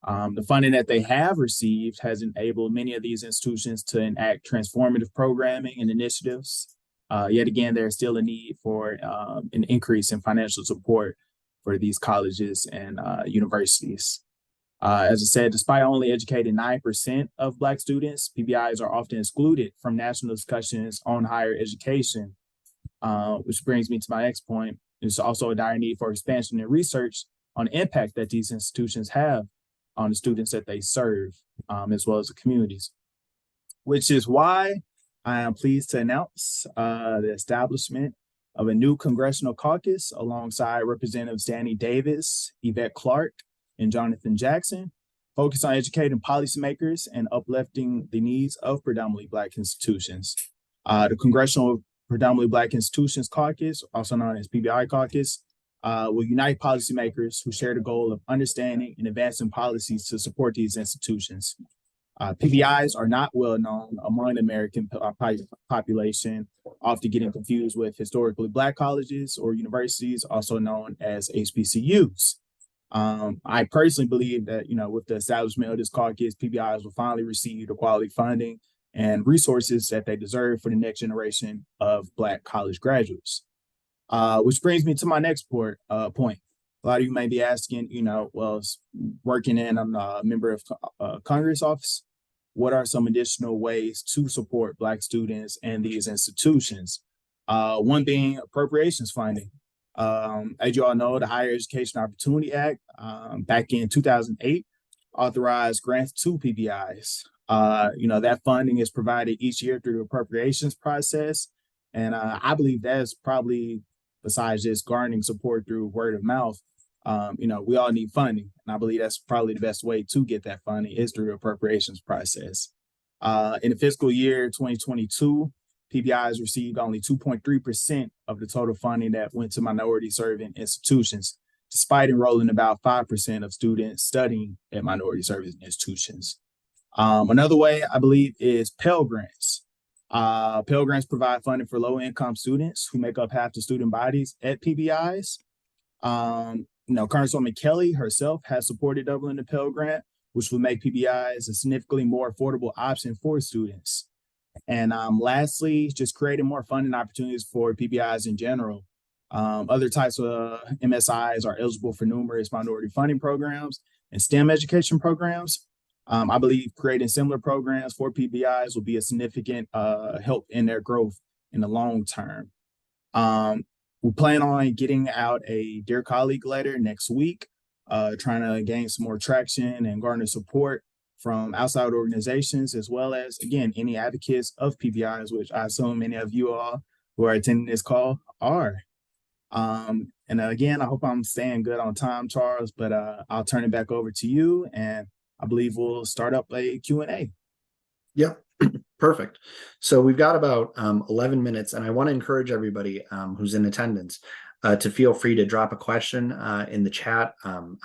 The funding that they have received has enabled many of these institutions to enact transformative programming and initiatives. Yet again, there's still a need for an increase in financial support for these colleges and universities. As I said, despite only educating 9% of Black students, PBIs are often excluded from national discussions on higher education, which brings me to my next point. There's also a dire need for expansion and research on the impact that these institutions have on the students that they serve, as well as the communities, which is why I am pleased to announce the establishment of a new congressional caucus alongside Representatives Danny Davis, Yvette Clark, and Jonathan Jackson, focused on educating policymakers and uplifting the needs of predominantly Black institutions. The Congressional Predominantly Black Institutions Caucus, also known as PBI Caucus, will unite policymakers who share the goal of understanding and advancing policies to support these institutions. PBIs are not well known among the American population, often getting confused with historically Black colleges or universities, also known as HBCUs. I personally believe that, with the establishment of this caucus, PBIs will finally receive the quality funding and resources that they deserve for the next generation of Black college graduates. Which brings me to my next point. A lot of you may be asking, working in a member of Congress office, what are some additional ways to support Black students and these institutions? One being appropriations funding. As you all know, the Higher Education Opportunity Act back in 2008 authorized grants to PBIs. That funding is provided each year through the appropriations process. And I believe that's probably, besides just garnering support through word of mouth, we all need funding. And I believe that's probably the best way to get that funding is through the appropriations process. In the fiscal year 2022, PBIs received only 2.3% of the total funding that went to minority serving institutions, despite enrolling about 5% of students studying at minority serving institutions. Another way, I believe, is Pell Grants. Pell Grants provide funding for low-income students who make up half the student bodies at PBIs. Congresswoman Kelly herself has supported doubling the Pell Grant, which will make PBIs a significantly more affordable option for students. And lastly, just creating more funding opportunities for PBIs in general. Other types of MSIs are eligible for numerous minority funding programs and STEM education programs. I believe creating similar programs for PBIs will be a significant help in their growth in the long term. We plan on getting out a Dear Colleague letter next week, trying to gain some more traction and garner support from outside organizations, as well as, again, any advocates of PBIs, which I assume many of you all who are attending this call are. And again, I hope I'm staying good on time, Charles, but I'll turn it back over to you, and I believe we'll start up a Q&A. Yep. Perfect. So we've got about 11 minutes, and I want to encourage everybody who's in attendance to feel free to drop a question in the chat,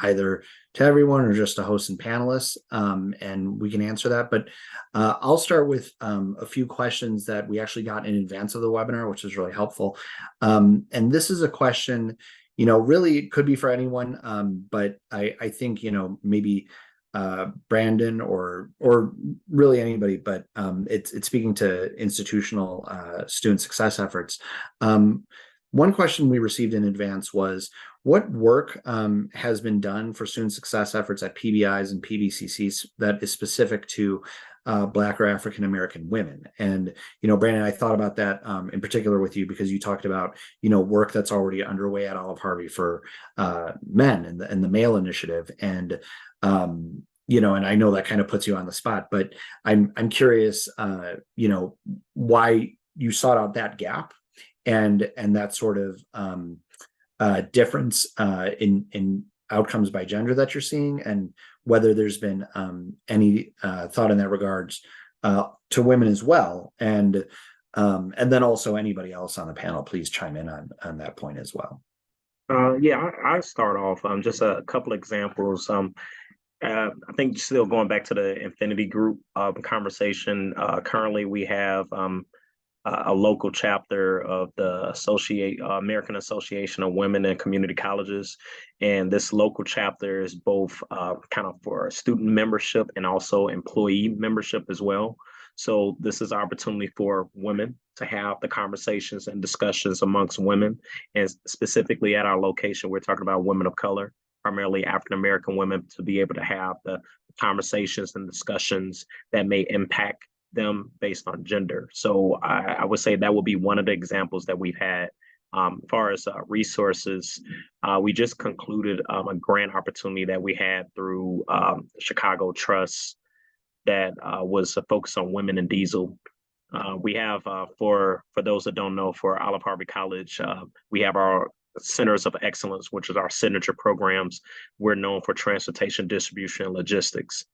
either to everyone or just to hosts and panelists, and we can answer that. But I'll start with a few questions that we actually got in advance of the webinar, which is really helpful. And this is a question, really it could be for anyone, but I think, maybe Brandon or really anybody, but it's speaking to institutional student success efforts. One question we received in advance was, what work has been done for student success efforts at PBIs and PBCCs that is specific to Black or African American women? And, Brandon, I thought about that in particular with you because you talked about, work that's already underway at Olive-Harvey for men and the male initiative. And, and I know that kind of puts you on the spot, but I'm curious, why you sought out that gap and that sort of difference in outcomes by gender that you're seeing, and whether there's been any thought in that regards to women as well, and then also anybody else on the panel, please chime in on that point as well. I start off just a couple examples. I think still going back to the Infinity Group conversation. Currently, we have a local chapter of the American Association of Women in Community Colleges. And this local chapter is both kind of for student membership and also employee membership as well. So this is an opportunity for women to have the conversations and discussions amongst women. And specifically at our location, we're talking about women of color, primarily African-American women, to be able to have the conversations and discussions that may impact them based on gender. So I would say that would be one of the examples that we've had As far as resources, we just concluded a grant opportunity that we had through Chicago Trust that was focused on women in diesel. We have, for those that don't know, for Olive-Harvey College, we have our Centers of Excellence, which is our signature programs. We're known for transportation, distribution, and logistics.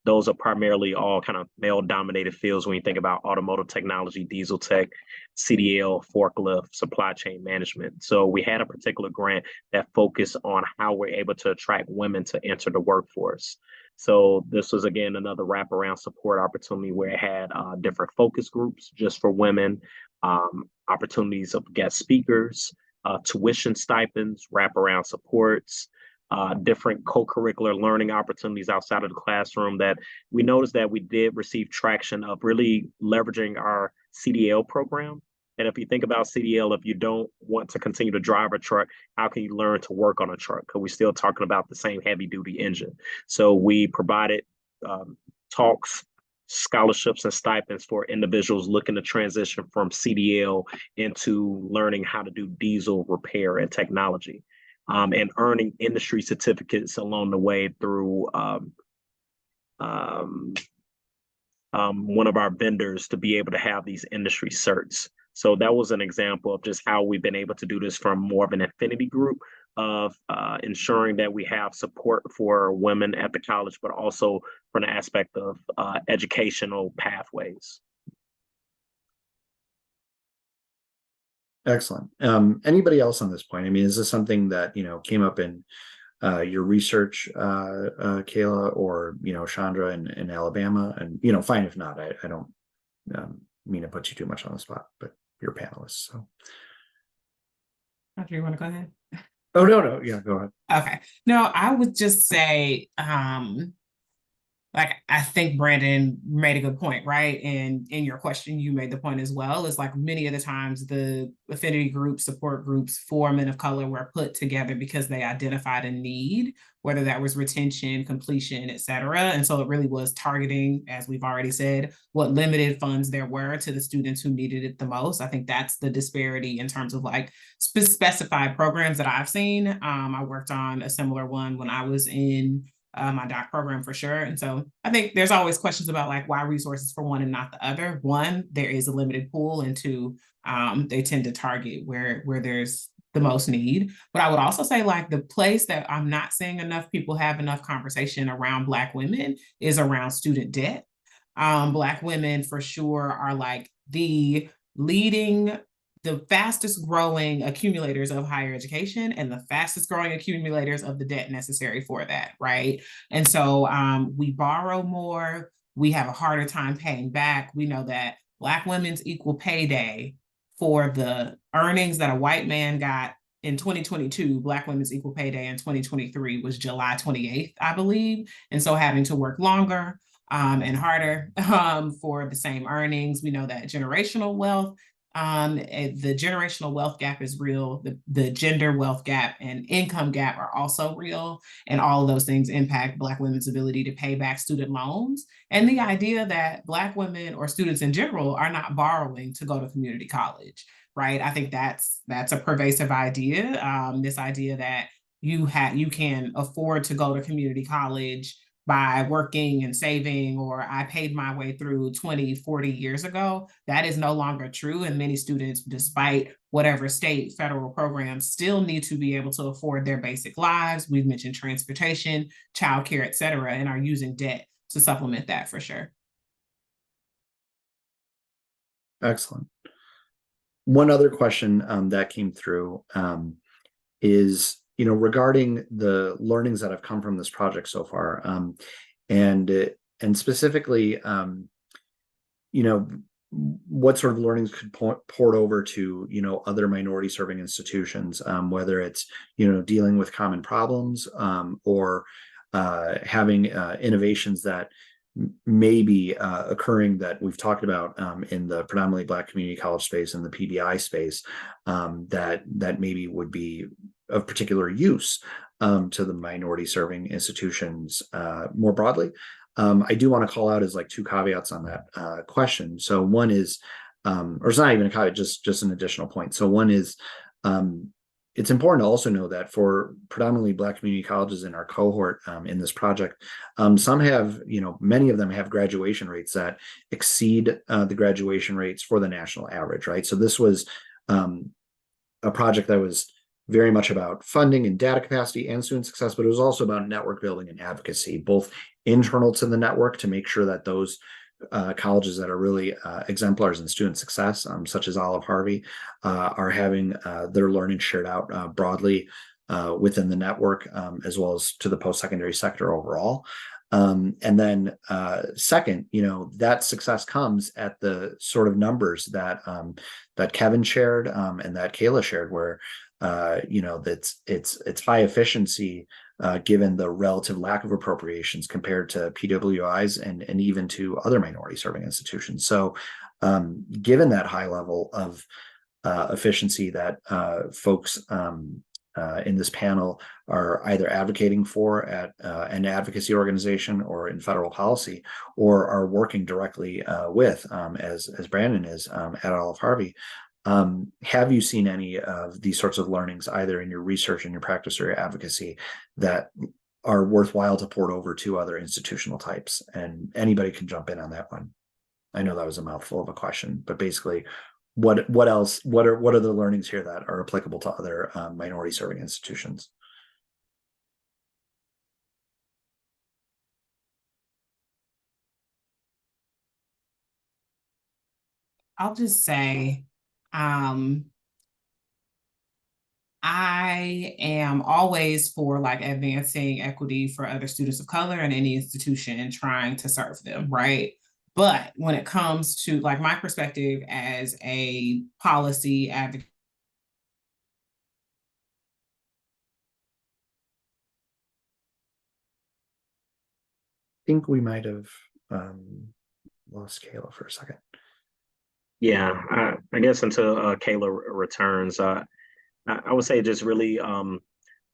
Those are primarily all kind of male-dominated fields when you think about automotive technology, diesel tech, CDL, forklift, supply chain management. So we had a particular grant that focused on how we're able to attract women to enter the workforce. So this was, again, another wraparound support opportunity where it had different focus groups just for women, opportunities of guest speakers, tuition stipends, wraparound supports, different co-curricular learning opportunities outside of the classroom. That we noticed that we did receive traction of really leveraging our CDL program. And if you think about CDL, if you don't want to continue to drive a truck, how can you learn to work on a truck? Because we're still talking about the same heavy duty engine. So we provided talks, scholarships, and stipends for individuals looking to transition from CDL into learning how to do diesel repair and technology, and earning industry certificates along the way through one of our vendors to be able to have these industry certs. So that was an example of just how we've been able to do this from more of an affinity group of ensuring that we have support for women at the college, but also from the aspect of educational pathways. Excellent. Anybody else on this point? I mean, is this something that, came up in your research, Kayla, or, Chandra in Alabama? And, fine if not. I don't mean to put you too much on the spot, but you're panelists. So. Do you want to go ahead? Oh, no. Yeah, go ahead. Okay. No, I would just say, I think Brandon made a good point, right? And in your question, you made the point as well. It's like many of the times the affinity groups, support groups for men of color were put together because they identified a need, whether that was retention, completion, et cetera. And so it really was targeting, as we've already said, what limited funds there were to the students who needed it the most. I think that's the disparity in terms of specified programs that I've seen. I worked on a similar one when I was in my doc program for sure. And so I think there's always questions about why resources for one and not the other. One, there is a limited pool, and two, they tend to target where there's the most need. But I would also say the place that I'm not seeing enough people have enough conversation around Black women is around student debt. Black women for sure are the fastest growing accumulators of higher education and the fastest growing accumulators of the debt necessary for that, right? And so we borrow more, we have a harder time paying back. We know that Black women's equal pay day for the earnings that a white man got in 2022, Black women's equal pay day in 2023 was July 28th, I believe. And so having to work longer and harder for the same earnings. We know that generational wealth, the generational wealth gap is real. The gender wealth gap and income gap are also real. And all of those things impact Black women's ability to pay back student loans. And the idea that Black women or students in general are not borrowing to go to community college, right? I think that's a pervasive idea. This idea that you can afford to go to community college by working and saving, or I paid my way through 20, 40 years ago. That is no longer true. And many students, despite whatever state, federal programs, still need to be able to afford their basic lives. We've mentioned transportation, childcare, et cetera, and are using debt to supplement that for sure. Excellent. One other question that came through is, regarding the learnings that have come from this project so far, and specifically, what sort of learnings could port over to, other minority serving institutions, whether it's, dealing with common problems, or having innovations that may be occurring that we've talked about in the predominantly Black community college space and the PBI space, that maybe would be of particular use to the minority serving institutions more broadly. I do want to call out as two caveats on that question. So one is, or it's not even a caveat, just an additional point. So one is, It's important to also know that for predominantly Black community colleges in our cohort in this project, some have, many of them have graduation rates that exceed the graduation rates for the national average, right? So this was a project that was very much about funding and data capacity and student success, but it was also about network building and advocacy, both internal to the network to make sure that those colleges that are really exemplars in student success, such as Olive-Harvey, are having their learning shared out broadly within the network, as well as to the post-secondary sector overall. And then second, that success comes at the sort of numbers that that Kevin shared and that Kayla shared, where that's it's high efficiency given the relative lack of appropriations compared to PWIs and even to other minority serving institutions. So given that high level of efficiency that folks in this panel are either advocating for at an advocacy organization or in federal policy, or are working directly with, as Brandon is at Olive-Harvey. Have you seen any of these sorts of learnings either in your research and your practice or your advocacy that are worthwhile to port over to other institutional types? And anybody can jump in on that one. I know that was a mouthful of a question, but basically, what else? What are the learnings here that are applicable to other minority serving institutions? I'll just say, I am always for like advancing equity for other students of color in any institution and trying to serve them, right? But when it comes to like my perspective as a policy advocate, I think we might have lost Kayla for a second. Yeah, I guess until Kayla returns, I would say just really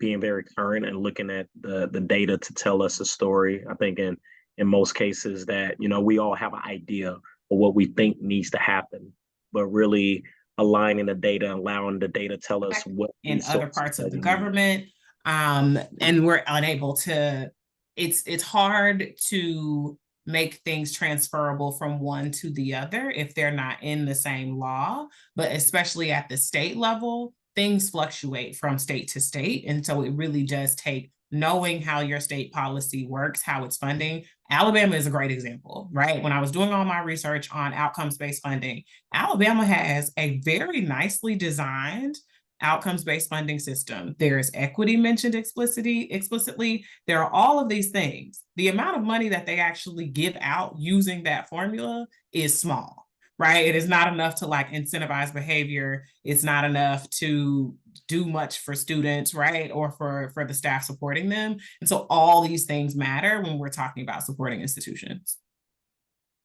being very current and looking at the data to tell us a story. I think in most cases that we all have an idea of what we think needs to happen, but really aligning the data, allowing the data tell us what in other parts of the government, and we're unable to. It's hard to make things transferable from one to the other if they're not in the same law, but especially at the state level, things fluctuate from state to state. And so it really does take knowing how your state policy works, how it's funding. Alabama is a great example, right? When I was doing all my research on outcomes-based funding, Alabama has a very nicely designed outcomes-based funding system. There's equity mentioned explicitly. There are all of these things. The amount of money that they actually give out using that formula is small, right? It is not enough to like incentivize behavior. It's not enough to do much for students, right? Or for the staff supporting them. And so all these things matter when we're talking about supporting institutions.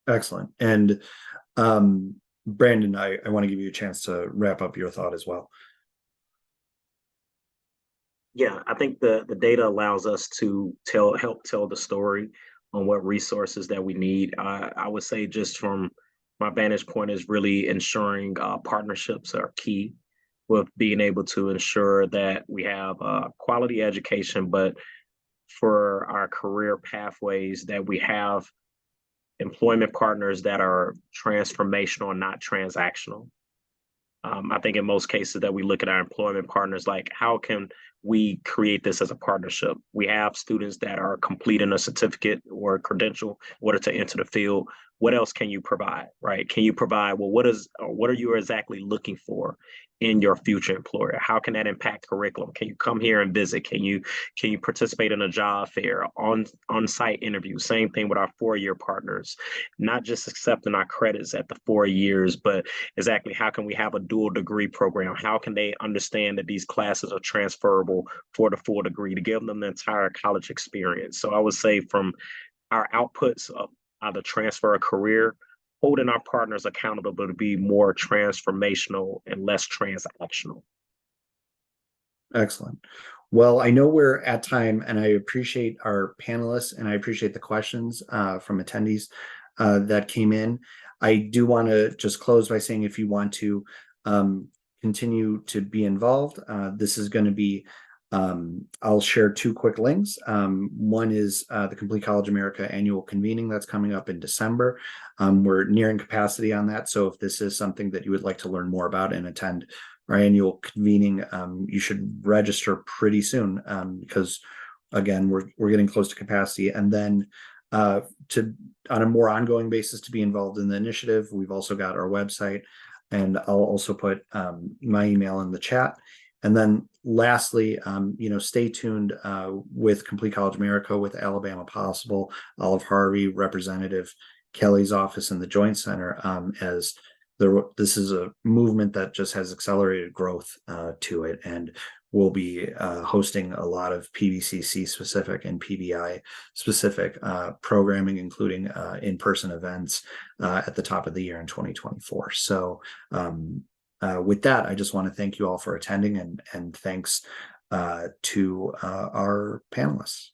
Excellent. And Brandon, I want to give you a chance to wrap up your thought as well. Yeah, I think the data allows us to help tell the story on what resources that we need. I would say just from my vantage point is really ensuring partnerships are key with being able to ensure that we have quality education, but for our career pathways that we have employment partners that are transformational and not transactional. I think in most cases that we look at our employment partners, like how can we create this as a partnership? We have students that are completing a certificate or a credential in order to enter the field. What else can you provide, right? Can you provide, well, what are you exactly looking for in your future employer? How can that impact curriculum? Can you come here and visit? Can you participate in a job fair, on-site interview? Same thing with our 4-year partners, not just accepting our credits at the 4 years, but exactly how can we have a dual degree program? How can they understand that these classes are transferable for the full degree to give them the entire college experience? So I would say from our outputs of either transfer a career, holding our partners accountable to be more transformational and less transactional. Excellent. Well, I know we're at time, and I appreciate our panelists and I appreciate the questions from attendees that came in. I do want to just close by saying if you want to continue to be involved. This is going to be, I'll share two quick links. One is the Complete College America annual convening that's coming up in December. We're nearing capacity on that. So if this is something that you would like to learn more about and attend our annual convening, you should register pretty soon, because again, we're getting close to capacity. And then on a more ongoing basis, to be involved in the initiative, we've also got our website, and I'll also put my email in the chat. And then lastly, stay tuned with Complete College America, with Alabama Possible, Olive-Harvey, Representative Kelly's office, and the Joint Center, as this is a movement that just has accelerated growth to it, and we'll be hosting a lot of PVCC specific and PBI specific programming, including in-person events at the top of the year in 2024. So with that, I just want to thank you all for attending, and thanks to our panelists.